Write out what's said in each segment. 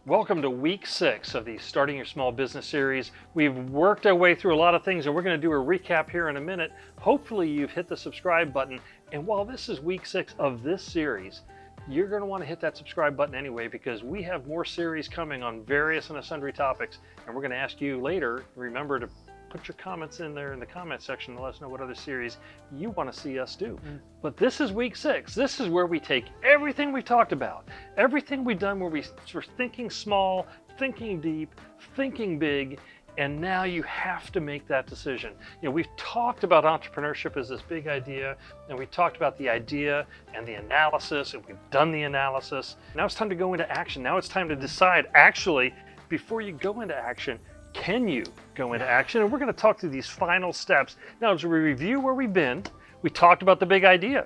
Welcome to week 6 of the Starting Your Small Business series. We've worked our way through a lot of things and we're going to do a recap here in a minute. Hopefully you've hit the subscribe button. And while this is week 6 of this series, you're going to want to hit that subscribe button anyway, because we have more series coming on various and sundry topics. And we're going to ask you later, remember to put your comments in there in the comment section to let us know what other series you want to see us do. But this is week 6. This is where we take everything we talked about, everything we've done where we're thinking small, thinking deep, thinking big, and now you have to make that decision. You know, we've talked about entrepreneurship as this big idea, and we talked about the idea and the analysis, and we've done the analysis. Now it's time to go into action. Now it's time to decide, actually, before you go into action, can you go into action? And we're going to talk through these final steps. Now, as we review where we've been, we talked about the big idea,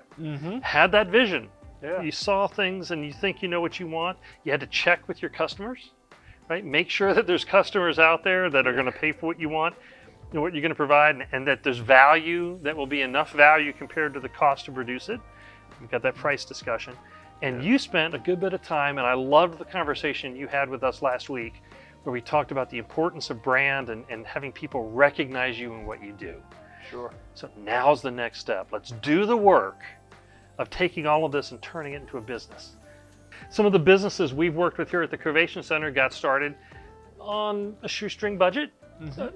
had that vision. You saw things and you think you know what you want. You had to check with your customers, right? Make sure that there's customers out there that are going to pay for what you want, you know, what you're going to provide, and that there's value that will be enough value compared to the cost to produce it. We've got that price discussion. And you spent a good bit of time, and I loved the conversation you had with us last week, where we talked about the importance of brand and having people recognize you in what you do. Sure. So now's the next step. Let's do the work of taking all of this and turning it into a business. Some of the businesses we've worked with here at the Covation Center got started on a shoestring budget,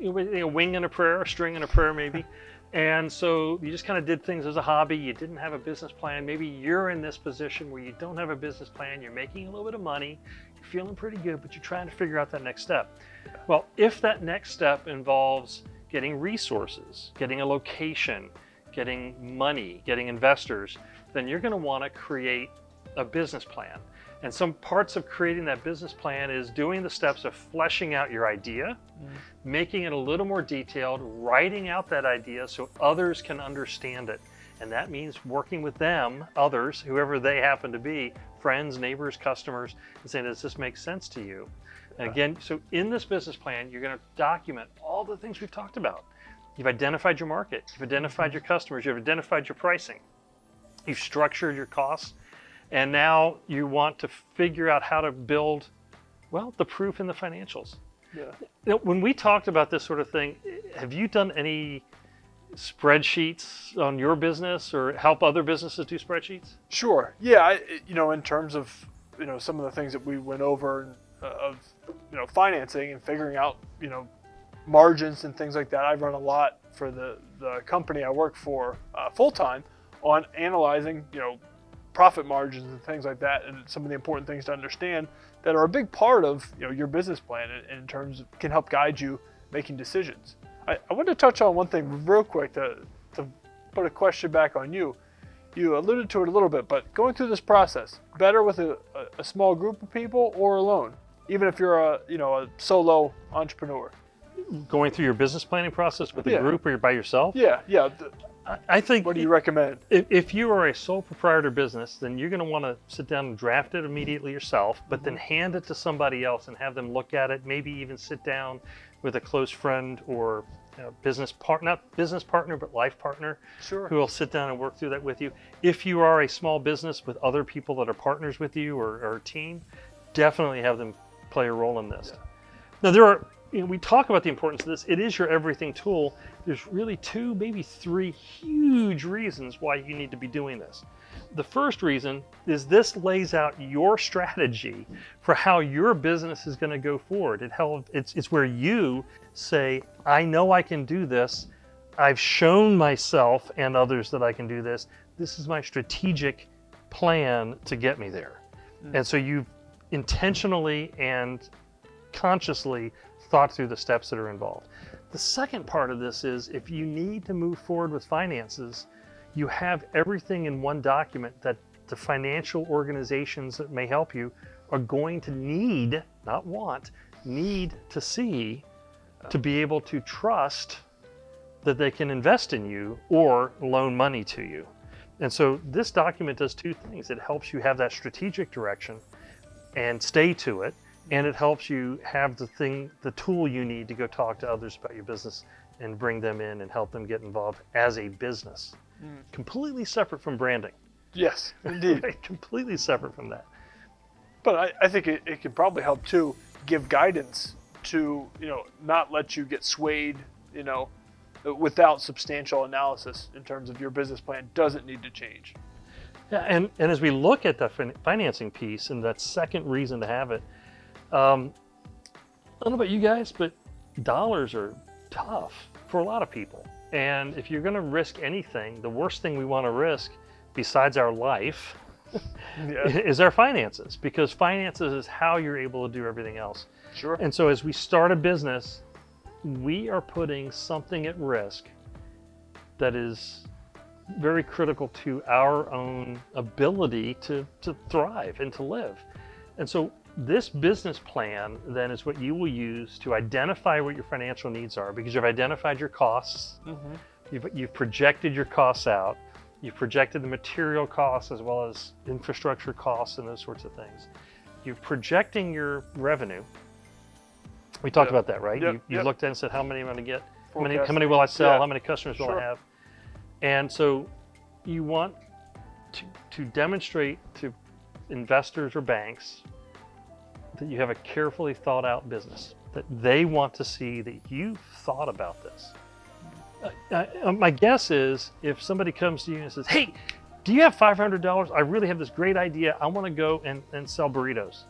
a wing and a prayer, a string and a prayer maybe. And so you just kind of did things as a hobby. You didn't have a business plan. Maybe you're in this position where you don't have a business plan. You're making a little bit of money. You're feeling pretty good, but you're trying to figure out that next step. Well, if that next step involves getting resources, getting a location, getting money, getting investors, then you're going to want to create a business plan. And some parts of creating that business plan is doing the steps of fleshing out your idea, making it a little more detailed, writing out that idea so others can understand it. And that means working with them, others, whoever they happen to be, friends, neighbors, customers, and saying, does this make sense to you? And again, so in this business plan, you're going to document all the things we've talked about. You've identified your market, you've identified your customers, you've identified your pricing, you've structured your costs, and now you want to figure out how to build, well, the proof in the financials. You know, when we talked about this sort of thing, have you done any spreadsheets on your business or help other businesses do spreadsheets? Sure. Yeah. In terms of, some of the things that we went over of, financing and figuring out, margins and things like that. I've run a lot for the company I work for full time on analyzing, profit margins and things like that, and some of the important things to understand that are a big part of your business plan and in terms of can help guide you making decisions. I want to touch on one thing real quick to put a question back on you. You alluded to it a little bit, but going through this process, better with a small group of people or alone, even if you're a solo entrepreneur? Going through your business planning process with a group or you're by yourself? Yeah. I think. What do you recommend? If you are a sole proprietor business, then you're going to want to sit down and draft it immediately yourself, but then hand it to somebody else and have them look at it, maybe even sit down with a close friend or business partner, not business partner, but life partner, who will sit down and work through that with you. If you are a small business with other people that are partners with you or a team, definitely have them play a role in this. Now, there are, we talk about the importance of this. It is your everything tool. There's really 2, maybe 3 huge reasons why you need to be doing this. The first reason is this lays out your strategy for how your business is going to go forward. It's where you say, I know I can do this. I've shown myself and others that I can do this. This is my strategic plan to get me there. And so you've intentionally and consciously thought through the steps that are involved. The second part of this is if you need to move forward with finances, you have everything in one document that the financial organizations that may help you are going to need, not want, need to see to be able to trust that they can invest in you or loan money to you. And so this document does 2 things. It helps you have that strategic direction and stay to it. And it helps you have the tool you need to go talk to others about your business and bring them in and help them get involved as a business. Completely separate from branding. Yes, indeed. Completely separate from that. But I think it could probably help too, give guidance to, not let you get swayed, without substantial analysis in terms of your business plan doesn't need to change. Yeah, and as we look at the financing piece and that second reason to have it, I don't know about you guys, but dollars are tough for a lot of people. And if you're going to risk anything, the worst thing we want to risk besides our life is our finances, because finances is how you're able to do everything else. Sure. And so as we start a business, we are putting something at risk that is very critical to our own ability to thrive and to live. And so this business plan then is what you will use to identify what your financial needs are, because you've identified your costs, you've projected your costs out, you've projected the material costs as well as infrastructure costs and those sorts of things. You're projecting your revenue. We talked about that, right? You looked at it and said, how many am I going to get? How many will I sell? How many customers will I have? And so you want to demonstrate to investors or banks that you have a carefully thought out business, that they want to see that you've thought about this. My guess is if somebody comes to you and says, hey, do you have $500? I really have this great idea. I want to go and sell burritos.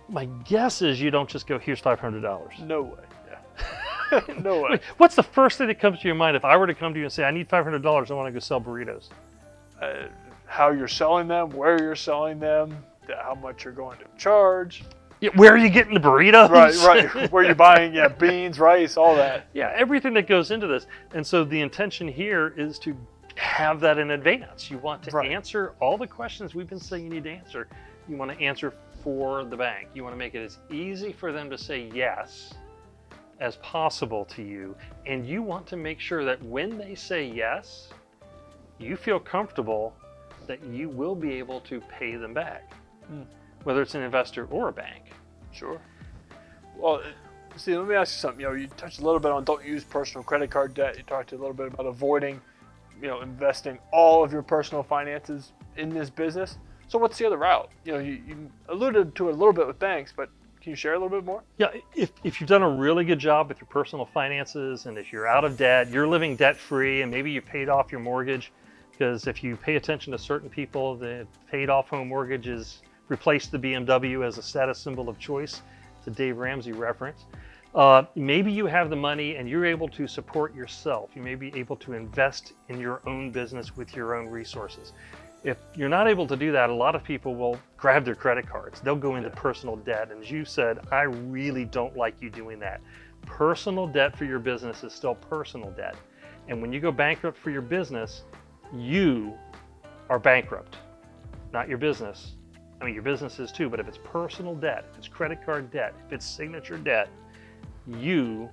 My guess is you don't just go, here's $500. No way. Yeah. No way. Wait, what's the first thing that comes to your mind if I were to come to you and say, I need $500, I want to go sell burritos? How you're selling them, where you're selling them, how much you're going to charge. Yeah, where are you getting the burritos? Right. Where you're buying, beans, rice, all that. Yeah, everything that goes into this. And so the intention here is to have that in advance. You want to answer all the questions we've been saying you need to answer. You want to answer for the bank. You want to make it as easy for them to say yes as possible to you. And you want to make sure that when they say yes, you feel comfortable that you will be able to pay them back, whether it's an investor or a bank. Sure. Well, see, let me ask you something. You touched a little bit on don't use personal credit card debt. You talked a little bit about avoiding, investing all of your personal finances in this business. So what's the other route? You alluded to it a little bit with banks, but can you share a little bit more? Yeah, if you've done a really good job with your personal finances, and if you're out of debt, you're living debt-free, and maybe you paid off your mortgage, because if you pay attention to certain people, the paid off home mortgage is replaced the BMW as a status symbol of choice. It's a Dave Ramsey reference. Maybe you have the money and you're able to support yourself. You may be able to invest in your own business with your own resources. If you're not able to do that, a lot of people will grab their credit cards. They'll go into personal debt. And as you said, I really don't like you doing that. Personal debt for your business is still personal debt. And when you go bankrupt for your business, you are bankrupt, not your business. I mean, your business is too, but if it's personal debt, if it's credit card debt, if it's signature debt, you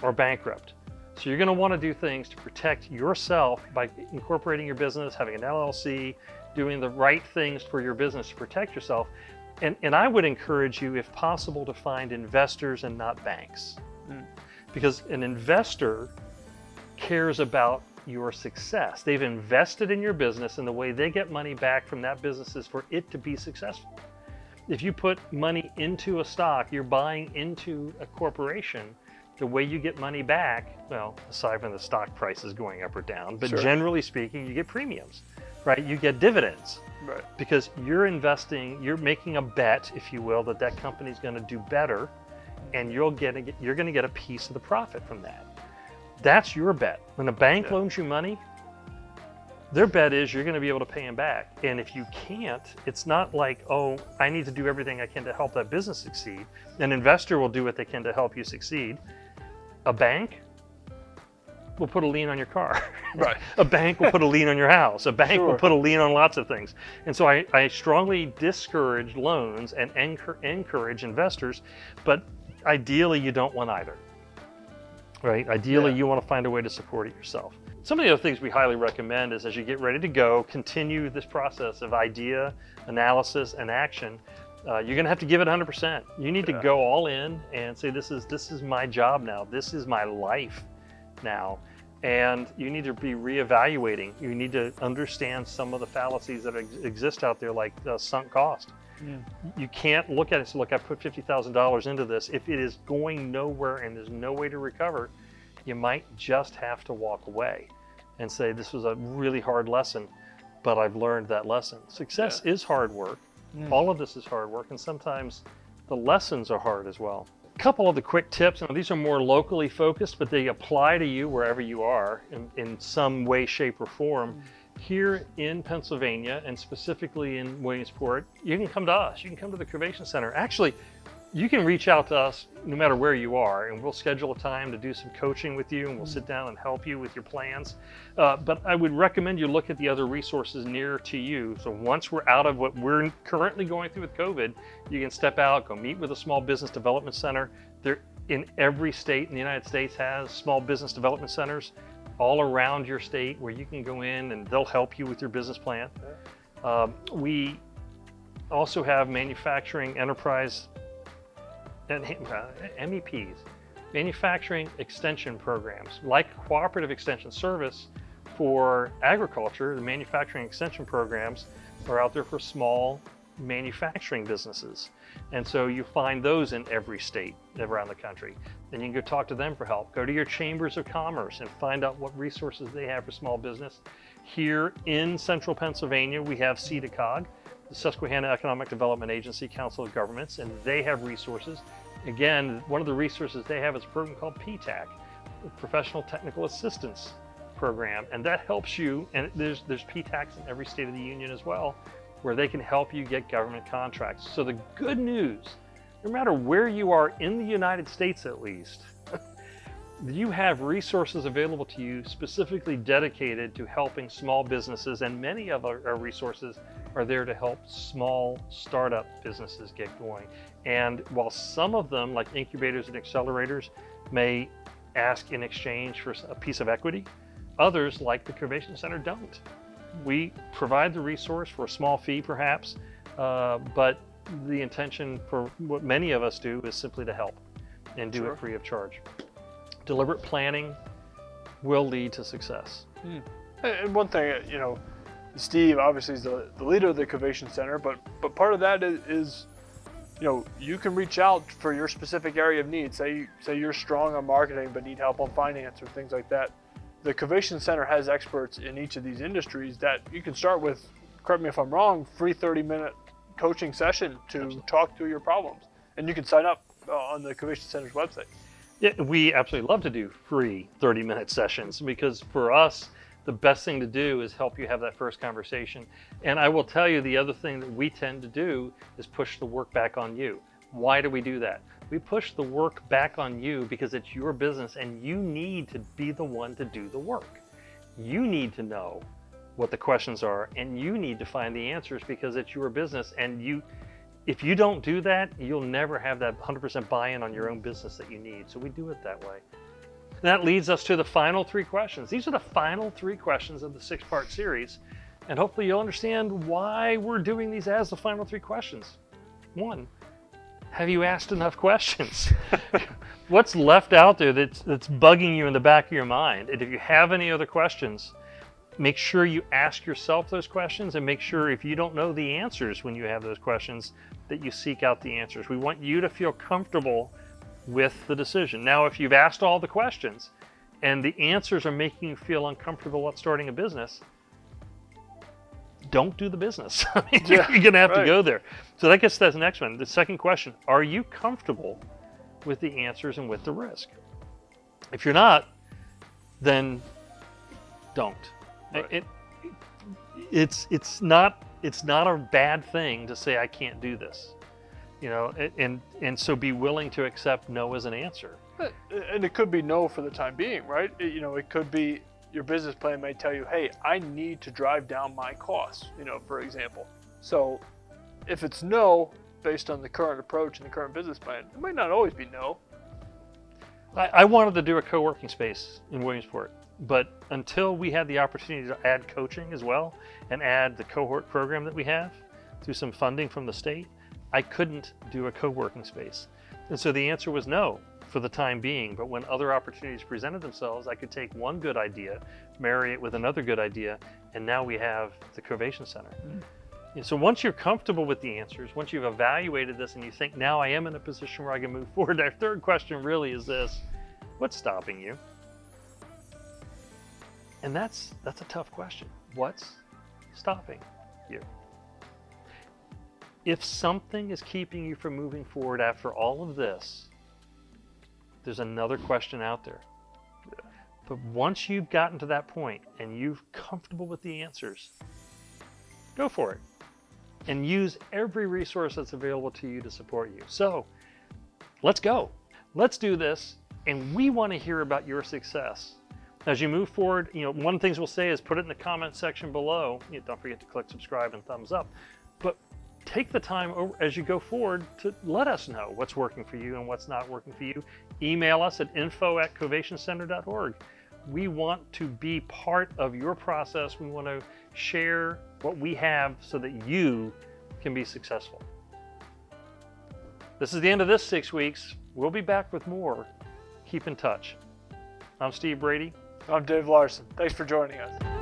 are bankrupt. So you're going to want to do things to protect yourself by incorporating your business, having an LLC, doing the right things for your business to protect yourself. And I would encourage you, if possible, to find investors and not banks. Because an investor cares about your success. They've invested in your business, and the way they get money back from that business is for it to be successful. If you put money into a stock, you're buying into a corporation. The way you get money back, well, aside from the stock prices going up or down, but generally speaking, you get premiums, right? You get dividends, because you're investing, you're making a bet, if you will, that that company's going to do better, and you're going to get a piece of the profit from that. That's your bet. When a bank loans you money, their bet is you're going to be able to pay them back. And if you can't, it's not like, oh, I need to do everything I can to help that business succeed. An investor will do what they can to help you succeed. A bank will put a lien on your car. A bank will put a lien on your house. A bank will put a lien on lots of things. And so I strongly discourage loans and encourage investors, but ideally you don't want either. Right? Ideally, you want to find a way to support it yourself. Some of the other things we highly recommend is, as you get ready to go, continue this process of idea, analysis, and action. You're going to have to give it 100%. You need to go all in and say, this is my job now. This is my life now. And you need to be reevaluating. You need to understand some of the fallacies that exist out there, like sunk cost. You can't look at it and say, look, I put $50,000 into this. If it is going nowhere and there's no way to recover, you might just have to walk away and say, this was a really hard lesson, but I've learned that lesson. Success is hard work. All of this is hard work, and sometimes the lessons are hard as well. A couple of the quick tips, these are more locally focused, but they apply to you wherever you are in some way, shape, or form. Here in Pennsylvania, and specifically in Williamsport, you can come to us. You can come to the Covation Center. Actually, you can reach out to us no matter where you are, and we'll schedule a time to do some coaching with you, and we'll sit down and help you with your plans. But I would recommend you look at the other resources near to you. So once we're out of what we're currently going through with COVID, you can step out, go meet with a small business development center. There, in every state in the United States has small business development centers all around your state where you can go in and they'll help you with your business plan. We also have manufacturing enterprise and MEPs, manufacturing extension programs, like cooperative extension service for agriculture. The manufacturing extension programs are out there for small manufacturing businesses. And so you find those in every state around the country. Then you can go talk to them for help. Go to your chambers of commerce and find out what resources they have for small business. Here in central Pennsylvania, we have CEDACOG, the Susquehanna Economic Development Agency Council of Governments, and they have resources. Again, one of the resources they have is a program called PTAC, Professional Technical Assistance Program, and that helps you, and there's PTACs in every state of the union as well, where they can help you get government contracts. So the good news, no matter where you are in the United States at least, you have resources available to you specifically dedicated to helping small businesses, and many of our resources are there to help small startup businesses get going. And while some of them, like incubators and accelerators, may ask in exchange for a piece of equity, others, like the Covation Center, don't. We provide the resource for a small fee perhaps, but the intention for what many of us do is simply to help and do it free of charge. Deliberate planning will lead to success. And one thing, Steve obviously is the leader of the Covation Center, but part of that is you can reach out for your specific area of need. Say you're strong on marketing but need help on finance or things like that. The Covation Center has experts in each of these industries that you can start with, correct me if I'm wrong, free 30-minute coaching session to talk through your problems. And you can sign up on the Covation Center's website. Yeah, we absolutely love to do free 30-minute sessions, because for us, the best thing to do is help you have that first conversation. And I will tell you, the other thing that we tend to do is push the work back on you. Why do we do that? We push the work back on you because it's your business and you need to be the one to do the work. You need to know what the questions are and you need to find the answers because it's your business, and if you don't do that, you'll never have that 100% buy-in on your own business that you need. So we do it that way. And that leads us to the final 3 questions. These are the final 3 questions of the 6-part series, and hopefully you'll understand why we're doing these as the final 3 questions. 1, have you asked enough questions? What's left out there that's bugging you in the back of your mind? And if you have any other questions, make sure you ask yourself those questions, and make sure if you don't know the answers when you have those questions, that you seek out the answers. We want you to feel comfortable with the decision. Now, if you've asked all the questions and the answers are making you feel uncomfortable about starting a business, don't do the business. You're going to have to go there. So that gets to the next one. The second question, are you comfortable with the answers and with the risk? If you're not, then don't. Right. It's not a bad thing to say I can't do this, and so be willing to accept no as an answer. And it could be no for the time being, right? It could be your business plan may tell you, hey, I need to drive down my costs, for example. So if it's no, based on the current approach and the current business plan, it might not always be no. I wanted to do a co-working space in Williamsport, but until we had the opportunity to add coaching as well and add the cohort program that we have through some funding from the state, I couldn't do a co-working space. And so the answer was no for the time being. But when other opportunities presented themselves, I could take one good idea, marry it with another good idea, and now we have the Covation Center. So once you're comfortable with the answers, once you've evaluated this and you think, now I am in a position where I can move forward, our third question really is this: what's stopping you? And that's a tough question. What's stopping you? If something is keeping you from moving forward after all of this, there's another question out there. But once you've gotten to that point and you're comfortable with the answers, go for it. And use every resource that's available to you to support you. So let's go. Let's do this. And we want to hear about your success. As you move forward, one of the things we'll say is put it in the comment section below. Don't forget to click subscribe and thumbs up. But take the time as you go forward to let us know what's working for you and what's not working for you. Email us at info@covationcenter.org. We want to be part of your process. We want to share what we have so that you can be successful. This is the end of this 6 weeks. We'll be back with more. Keep in touch. I'm Steve Brady. I'm Dave Larson. Thanks for joining us.